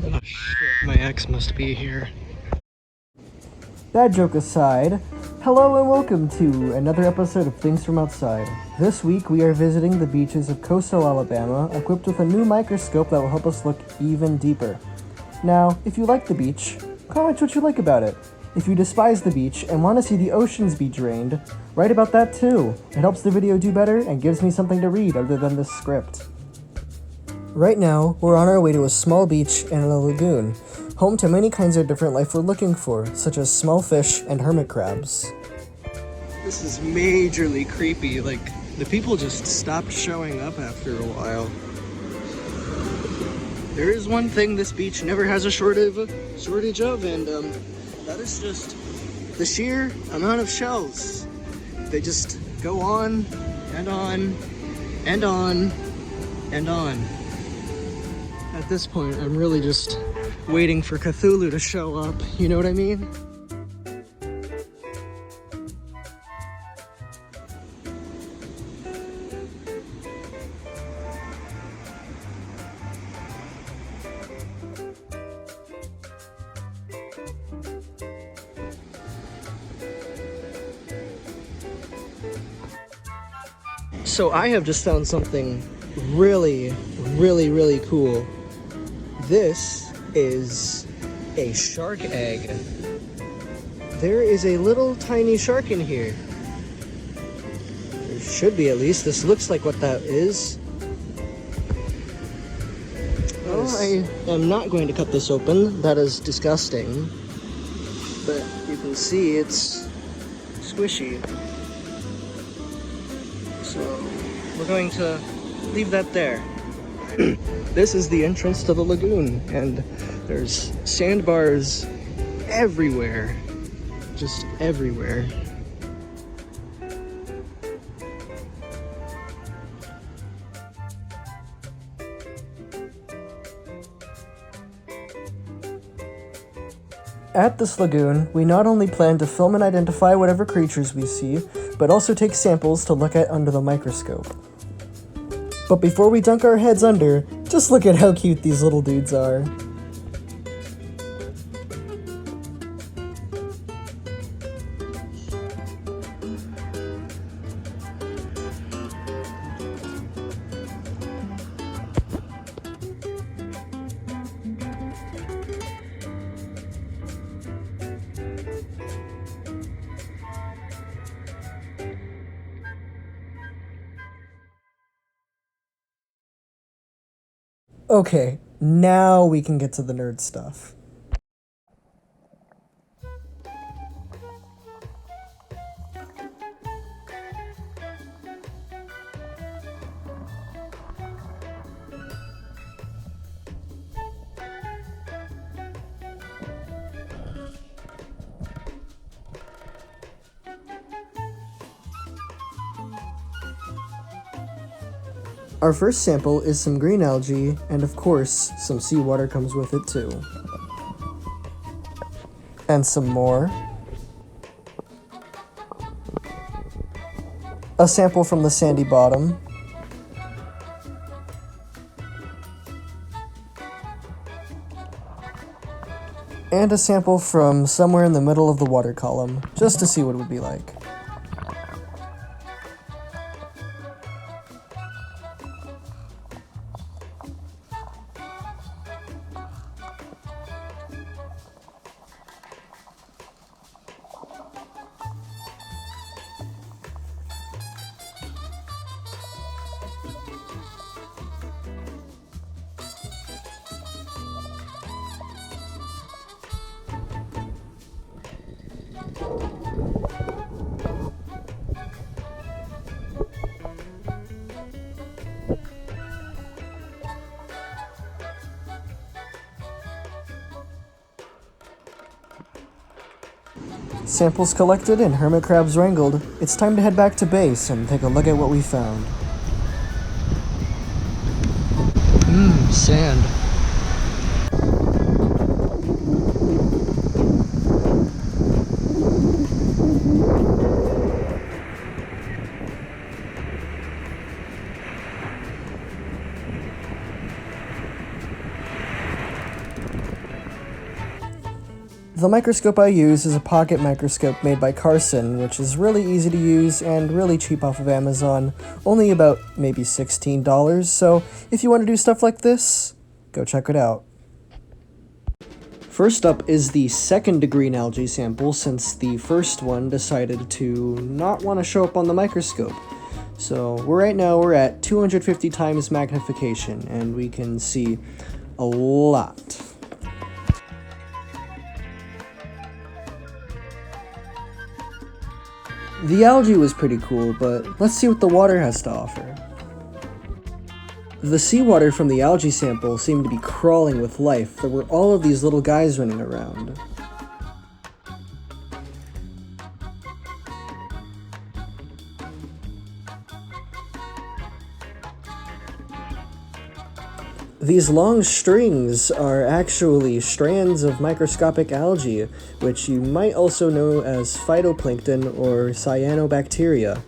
Oh shit, my ex must be here. That joke aside, hello and welcome to another episode of Things from Outside. This week we are visiting the beaches of Coastal Alabama, equipped with a new microscope that will help us look even deeper. Now, if you like the beach, comment what you like about it. If you despise the beach and want to see the oceans be drained, write about that too. It helps the video do better and gives me something to read other than the script. Right now, we're on our way to a small beach and a lagoon, home to many kinds of different life we're looking for, such as small fish and hermit crabs. This is majorly creepy, like, the people just stopped showing up after a while. There is one thing this beach never has a shortage of, and that is just the sheer amount of shells. They just go on and on and on and on. At this point, I'm really just waiting for Cthulhu to show up, you know what I mean? So I have just found something really cool. This is a shark egg. There is a little tiny shark in here. There should be, at least. This looks like what that is. Well, I am not going to cut this open. That is disgusting. But you can see it's squishy. So we're going to leave that there. This is the entrance to the lagoon, and there's sandbars everywhere. Just everywhere. At this lagoon, we not only plan to film and identify whatever creatures we see, but also take samples to look at under the microscope. But before we dunk our heads under, just look at how cute these little dudes are. Okay, now we can get to the nerd stuff. Our first sample is some green algae, and of course, some seawater comes with it too. And some more. A sample from the sandy bottom. And a sample from somewhere in the middle of the water column, just to see what it would be like. Samples collected and hermit crabs wrangled, it's time to head back to base and take a look at what we found. Sand. The microscope I use is a pocket microscope made by Carson, which is really easy to use and really cheap off of Amazon, only about maybe $16, so if you want to do stuff like this, go check it out. First up is the second green algae sample, since the first one decided to not want to show up on the microscope. So right now we're at 250 times magnification, and we can see a lot. The algae was pretty cool, but let's see what the water has to offer. The seawater from the algae sample seemed to be crawling with life. There were all of these little guys running around. These long strings are actually strands of microscopic algae, which you might also know as phytoplankton or cyanobacteria.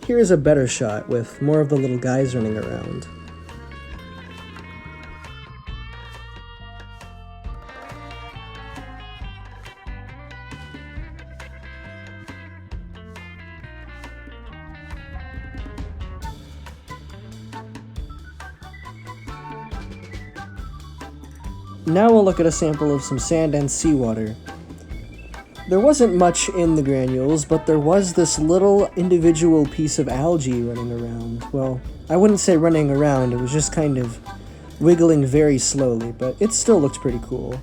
Here's a better shot with more of the little guys running around. Now we'll look at a sample of some sand and seawater. There wasn't much in the granules, but there was this little individual piece of algae running around. Well, I wouldn't say running around, it was just kind of wiggling very slowly, but it still looked pretty cool.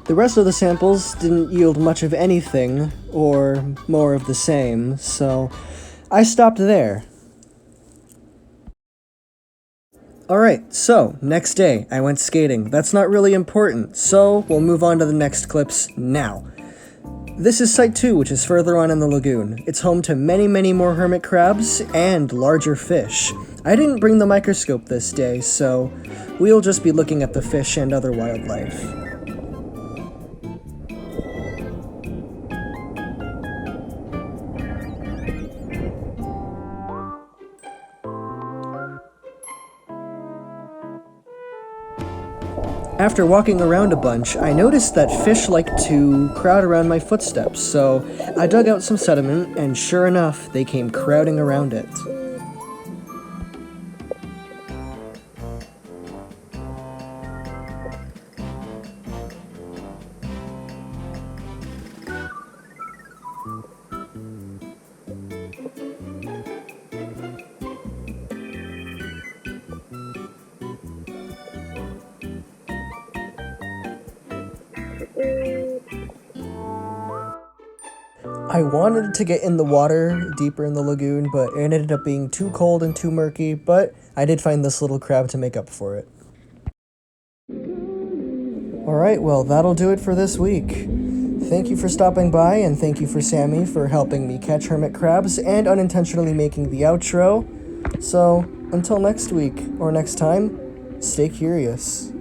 The rest of the samples didn't yield much of anything, or more of the same, so I stopped there. Alright, so, next day, I went skating. That's not really important, so we'll move on to the next clips now. This is Site 2, which is further on in the lagoon. It's home to many more hermit crabs and larger fish. I didn't bring the microscope this day, so we'll just be looking at the fish and other wildlife. After walking around a bunch, I noticed that fish like to crowd around my footsteps, so I dug out some sediment, and sure enough, they came crowding around it. I wanted to get in the water deeper in the lagoon, but it ended up being too cold and too murky, but I did find this little crab to make up for it. Alright, well, that'll do it for this week. Thank you for stopping by, and thank you for Sammy for helping me catch hermit crabs and unintentionally making the outro. So, until next week, or next time, stay curious.